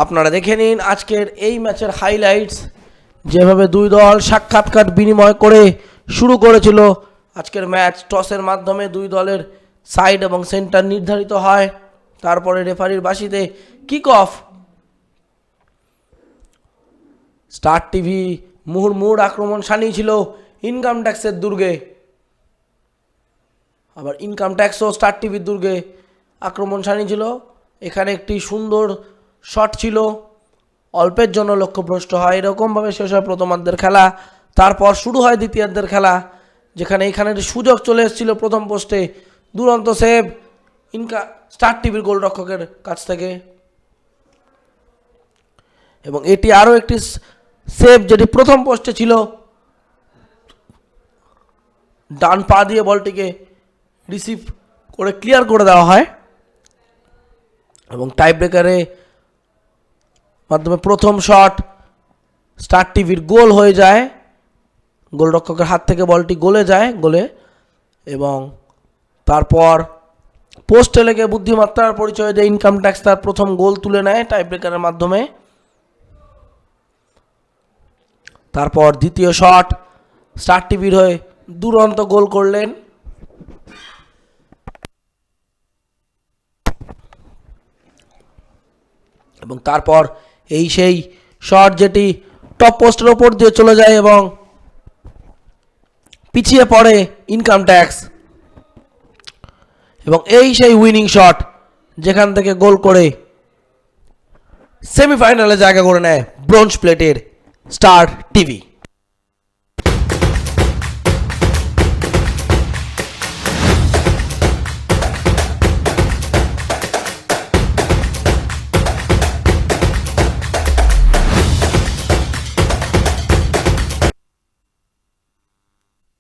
আপনারা দেখে নিন আজকের এই ম্যাচের হাইলাইটস। যেভাবে দুই দল সাক্ষাৎকার বিনিময় করে শুরু করেছিল আজকের ম্যাচ, টসের মাধ্যমে দুই দলের সাইড এবং সেন্টার নির্ধারিত হয়, তারপরে রেফারির বাঁশিতে কিক অফ। স্টার টিভি মুহুর্মুহুর আক্রমণ সানিয়েছিল ইনকাম ট্যাক্সের দুর্গে, আবার ইনকাম ট্যাক্সও স্টার টিভির দুর্গে আক্রমণ সানিয়েছিল। এখানে একটি সুন্দর শট ছিল, অল্পের জন্য লক্ষ্যভ্রষ্ট হয়। এরকমভাবে শেষ হয় প্রথমার্ধের খেলা। তারপর শুরু হয় দ্বিতীয়ার্ধের খেলা, যেখানে এখানে সুযোগ চলে এসেছিল প্রথম পোস্টে, দুরন্ত সেভ স্টার টিভির গোলরক্ষকের কাছ থেকে, এবং এটি আরও একটি সেভ যেটি প্রথম পোস্টে ছিল। ডান পা দিয়ে বলটিকে রিসিভ করে ক্লিয়ার করে দেওয়া হয় এবং টাই ব্রেকারে মাধ্যমে প্রথম শট স্টার টিভির গোল হয়ে যায়। গোলরক্ষকের হাত থেকে বলটি গোলে যায়, এবং তারপর পোস্টে লেগে বুদ্ধিমত্তার পরিচয় দিয়ে ইনকাম ট্যাক্স তার প্রথম গোল তুলে নেয় টাই ব্রেকারের মাধ্যমে। তারপর দ্বিতীয় শট স্টার টিভির হয়ে দুরন্ত গোল করলেন এবং তারপর সেই শট যেটি টপ পোস্টের ওপর দিয়ে চলে যায় এবং পিছিয়ে পড়ে ইনকাম ট্যাক্স, এবং সেই উইনিং শট যেখান থেকে গোল করে সেমিফাইনালে জায়গা করে নেয় ব্রোঞ্জ প্লেটের স্টার টিভি।